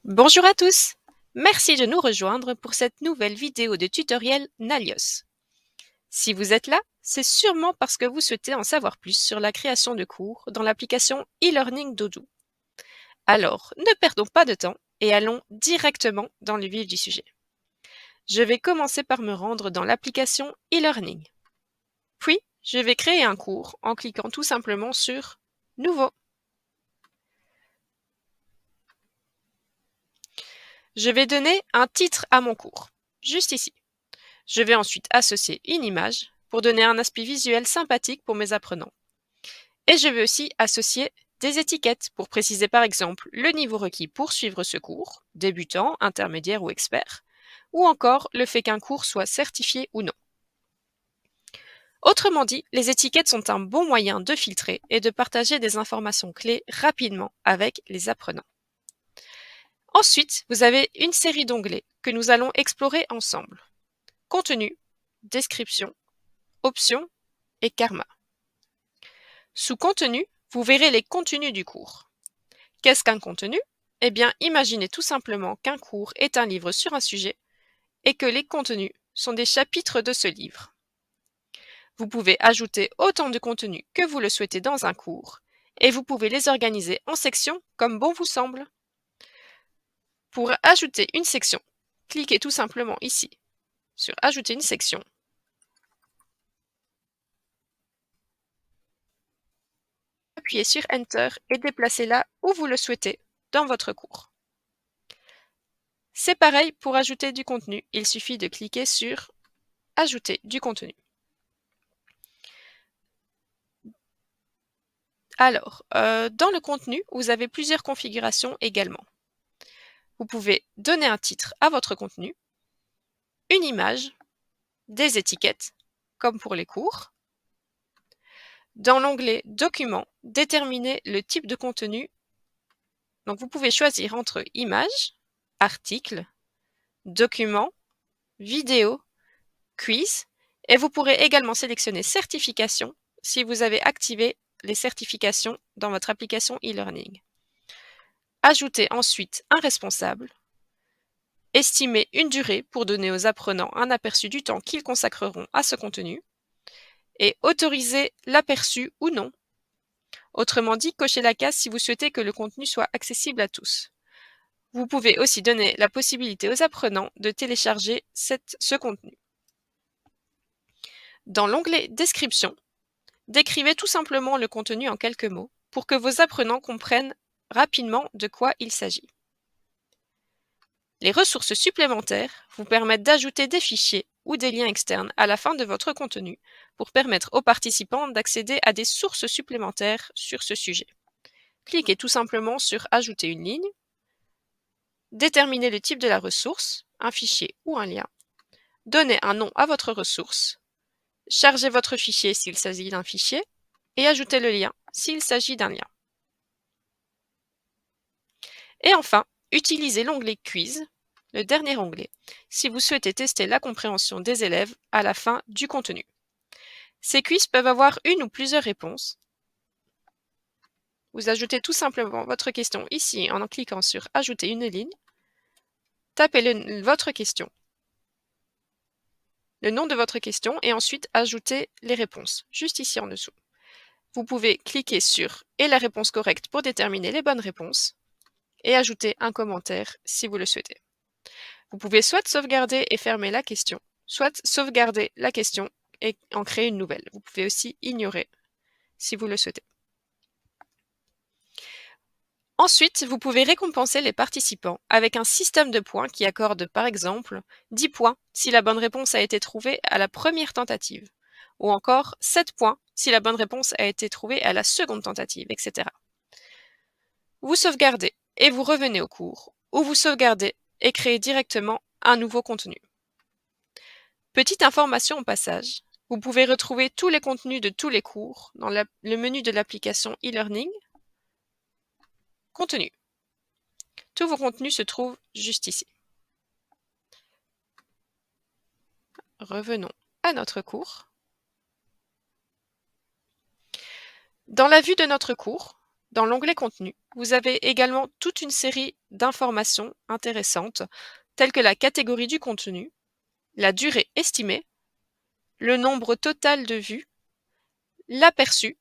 Bonjour à tous! Merci de nous rejoindre pour cette nouvelle vidéo de tutoriel Nalios. Si vous êtes là, c'est sûrement parce que vous souhaitez en savoir plus sur la création de cours dans l'application e-learning Doodoo. Alors, ne perdons pas de temps et allons directement dans le vif du sujet. Je vais commencer par me rendre dans l'application e-learning. Puis, je vais créer un cours en cliquant tout simplement sur Nouveau. Je vais donner un titre à mon cours, juste ici. Je vais ensuite associer une image pour donner un aspect visuel sympathique pour mes apprenants. Et je vais aussi associer des étiquettes pour préciser par exemple le niveau requis pour suivre ce cours, débutant, intermédiaire ou expert, ou encore le fait qu'un cours soit certifié ou non. Autrement dit, les étiquettes sont un bon moyen de filtrer et de partager des informations clés rapidement avec les apprenants. Ensuite, vous avez une série d'onglets que nous allons explorer ensemble. Contenu, description, options et karma. Sous contenu, vous verrez les contenus du cours. Qu'est-ce qu'un contenu? Eh bien, imaginez tout simplement qu'un cours est un livre sur un sujet et que les contenus sont des chapitres de ce livre. Vous pouvez ajouter autant de contenus que vous le souhaitez dans un cours et vous pouvez les organiser en sections comme bon vous semble. Pour ajouter une section, cliquez tout simplement ici sur Ajouter une section. Appuyez sur Enter et déplacez-la où vous le souhaitez dans votre cours. C'est pareil pour ajouter du contenu, il suffit de cliquer sur Ajouter du contenu. Alors, dans le contenu, vous avez plusieurs configurations également. Vous pouvez donner un titre à votre contenu, une image, des étiquettes, comme pour les cours. Dans l'onglet Documents, déterminez le type de contenu. Donc vous pouvez choisir entre Images, Articles, Documents, Vidéo, Quiz, et vous pourrez également sélectionner Certification si vous avez activé les certifications dans votre application e-learning. Ajoutez ensuite un responsable. Estimez une durée pour donner aux apprenants un aperçu du temps qu'ils consacreront à ce contenu. Et autorisez l'aperçu ou non. Autrement dit, cochez la case si vous souhaitez que le contenu soit accessible à tous. Vous pouvez aussi donner la possibilité aux apprenants de télécharger ce contenu. Dans l'onglet Description, décrivez tout simplement le contenu en quelques mots pour que vos apprenants comprennent rapidement de quoi il s'agit. Les ressources supplémentaires vous permettent d'ajouter des fichiers ou des liens externes à la fin de votre contenu pour permettre aux participants d'accéder à des sources supplémentaires sur ce sujet. Cliquez tout simplement sur Ajouter une ligne, déterminez le type de la ressource, un fichier ou un lien, donnez un nom à votre ressource, chargez votre fichier s'il s'agit d'un fichier et ajoutez le lien s'il s'agit d'un lien. Et enfin, utilisez l'onglet Quiz, le dernier onglet, si vous souhaitez tester la compréhension des élèves à la fin du contenu. Ces quiz peuvent avoir une ou plusieurs réponses. Vous ajoutez tout simplement votre question ici en cliquant sur Ajouter une ligne, tapez votre question, le nom de votre question et ensuite ajoutez les réponses, juste ici en dessous. Vous pouvez cliquer sur « Et la réponse correcte » pour déterminer les bonnes réponses et ajouter un commentaire si vous le souhaitez. Vous pouvez soit sauvegarder et fermer la question, soit sauvegarder la question et en créer une nouvelle. Vous pouvez aussi ignorer si vous le souhaitez. Ensuite, vous pouvez récompenser les participants avec un système de points qui accorde par exemple 10 points si la bonne réponse a été trouvée à la première tentative, ou encore 7 points si la bonne réponse a été trouvée à la seconde tentative, etc. Vous sauvegardez et vous revenez au cours, ou vous sauvegardez et créez directement un nouveau contenu. Petite information au passage, vous pouvez retrouver tous les contenus de tous les cours dans le menu de l'application e-learning. Contenu. Tous vos contenus se trouvent juste ici. Revenons à notre cours. Dans la vue de notre cours, Dans l'onglet Contenu, vous avez également toute une série d'informations intéressantes telles que la catégorie du contenu, la durée estimée, le nombre total de vues, l'aperçu,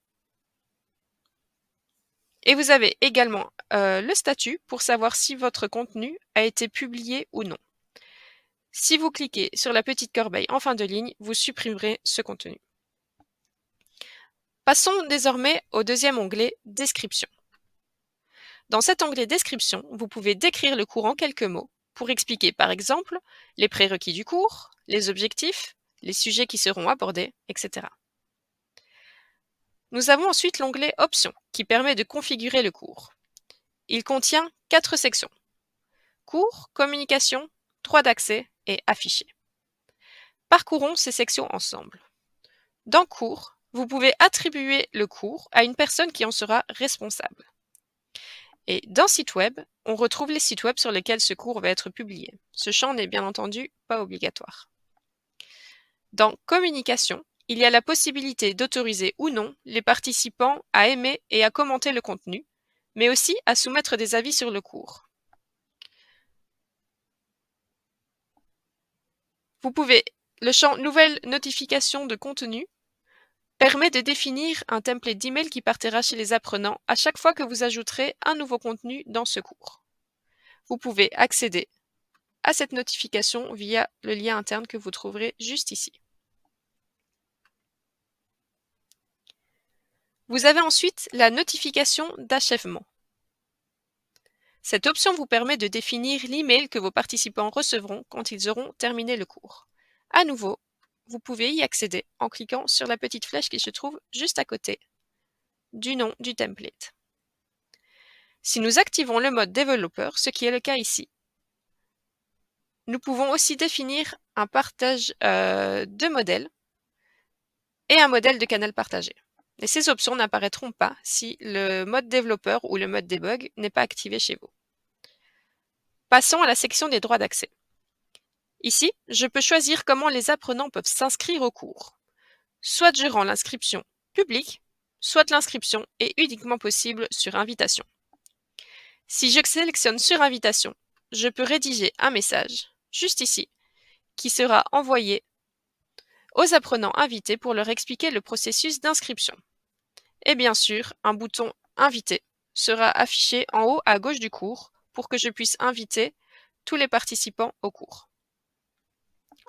et vous avez également le statut pour savoir si votre contenu a été publié ou non. Si vous cliquez sur la petite corbeille en fin de ligne, vous supprimerez ce contenu. Passons désormais au deuxième onglet Description. Dans cet onglet Description, vous pouvez décrire le cours en quelques mots pour expliquer par exemple les prérequis du cours, les objectifs, les sujets qui seront abordés, etc. Nous avons ensuite l'onglet Options qui permet de configurer le cours. Il contient 4 sections: cours, communication, droit d'accès et afficher. Parcourons ces sections ensemble. Dans cours, vous pouvez attribuer le cours à une personne qui en sera responsable. Et dans site web, on retrouve les sites web sur lesquels ce cours va être publié. Ce champ n'est bien entendu pas obligatoire. Dans communication, il y a la possibilité d'autoriser ou non les participants à aimer et à commenter le contenu, mais aussi à soumettre des avis sur le cours. Le champ Nouvelle notification de contenu permet de définir un template d'email qui partira chez les apprenants à chaque fois que vous ajouterez un nouveau contenu dans ce cours. Vous pouvez accéder à cette notification via le lien interne que vous trouverez juste ici. Vous avez ensuite la notification d'achèvement. Cette option vous permet de définir l'email que vos participants recevront quand ils auront terminé le cours. À nouveau, vous pouvez y accéder en cliquant sur la petite flèche qui se trouve juste à côté du nom du template. Si nous activons le mode développeur, ce qui est le cas ici, nous pouvons aussi définir un partage de modèles et un modèle de canal partagé. Et ces options n'apparaîtront pas si le mode développeur ou le mode debug n'est pas activé chez vous. Passons à la section des droits d'accès. Ici, je peux choisir comment les apprenants peuvent s'inscrire au cours. Soit je rends l'inscription publique, soit l'inscription est uniquement possible sur invitation. Si je sélectionne sur invitation, je peux rédiger un message, juste ici, qui sera envoyé aux apprenants invités pour leur expliquer le processus d'inscription. Et bien sûr, un bouton Inviter sera affiché en haut à gauche du cours pour que je puisse inviter tous les participants au cours.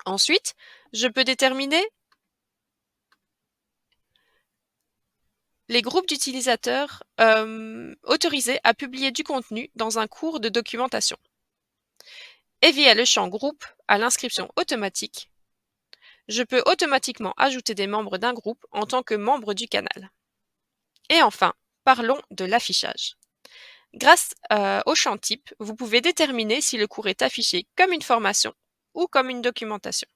Ensuite, je peux déterminer les groupes d'utilisateurs autorisés à publier du contenu dans un cours de documentation. Et via le champ Groupe à l'inscription automatique, je peux automatiquement ajouter des membres d'un groupe en tant que membre du canal. Et enfin, parlons de l'affichage. Grâce au champ type, vous pouvez déterminer si le cours est affiché comme une formation ou comme une documentation.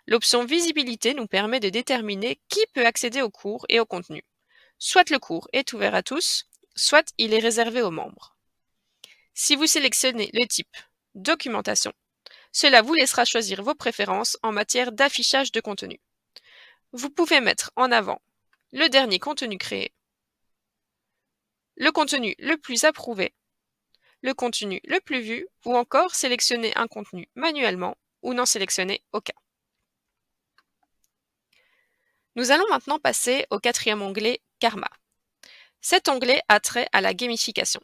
L'option visibilité nous permet de déterminer qui peut accéder au cours et au contenu. Soit le cours est ouvert à tous, soit il est réservé aux membres. Si vous sélectionnez le type documentation, cela vous laissera choisir vos préférences en matière d'affichage de contenu. Vous pouvez mettre en avant le dernier contenu créé, le contenu le plus approuvé, le contenu le plus vu, ou encore sélectionner un contenu manuellement ou n'en sélectionner aucun. Nous allons maintenant passer au quatrième onglet Karma. Cet onglet a trait à la gamification.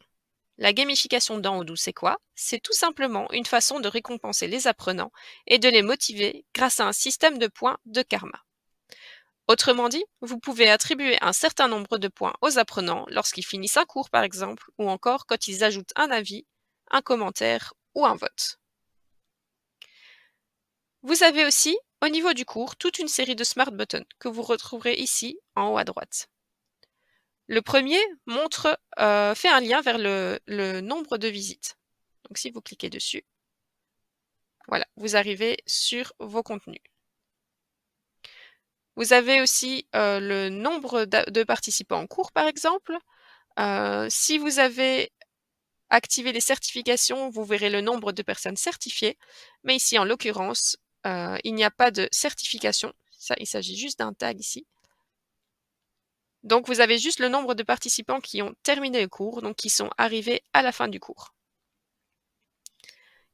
La gamification dans Odoo, c'est quoi? C'est tout simplement une façon de récompenser les apprenants et de les motiver grâce à un système de points de karma. Autrement dit, vous pouvez attribuer un certain nombre de points aux apprenants lorsqu'ils finissent un cours par exemple, ou encore quand ils ajoutent un avis, un commentaire ou un vote. Vous avez aussi, au niveau du cours, toute une série de Smart Buttons que vous retrouverez ici en haut à droite. Le premier fait un lien vers le nombre de visites. Donc si vous cliquez dessus, voilà, vous arrivez sur vos contenus. Vous avez aussi le nombre de participants en cours, par exemple. Si vous avez activé les certifications, vous verrez le nombre de personnes certifiées. Mais ici, en l'occurrence, il n'y a pas de certification. Ça, il s'agit juste d'un tag ici. Donc vous avez juste le nombre de participants qui ont terminé le cours, donc qui sont arrivés à la fin du cours.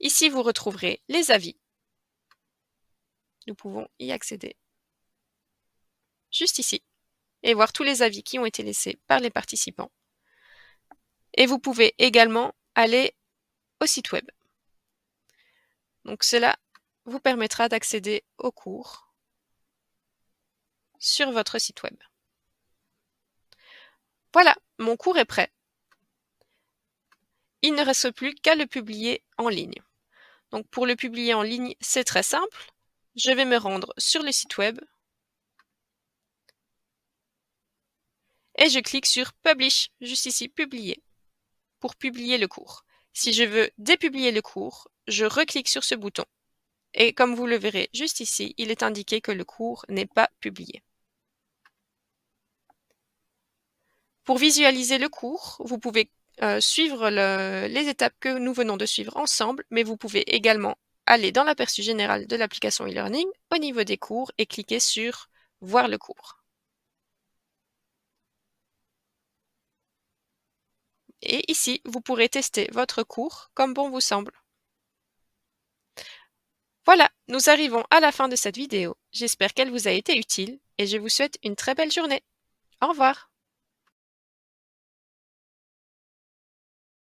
Ici, vous retrouverez les avis. Nous pouvons y accéder juste ici et voir tous les avis qui ont été laissés par les participants. Et vous pouvez également aller au site web. Donc cela vous permettra d'accéder au cours sur votre site web. Voilà, mon cours est prêt. Il ne reste plus qu'à le publier en ligne. Donc pour le publier en ligne, c'est très simple. Je vais me rendre sur le site web et je clique sur Publish, juste ici, Publier, pour publier le cours. Si je veux dépublier le cours, je reclique sur ce bouton. Et comme vous le verrez juste ici, il est indiqué que le cours n'est pas publié. Pour visualiser le cours, vous pouvez suivre les étapes que nous venons de suivre ensemble, mais vous pouvez également aller dans l'aperçu général de l'application e-learning au niveau des cours et cliquer sur Voir le cours. Et ici, vous pourrez tester votre cours comme bon vous semble. Voilà, nous arrivons à la fin de cette vidéo. J'espère qu'elle vous a été utile et je vous souhaite une très belle journée. Au revoir.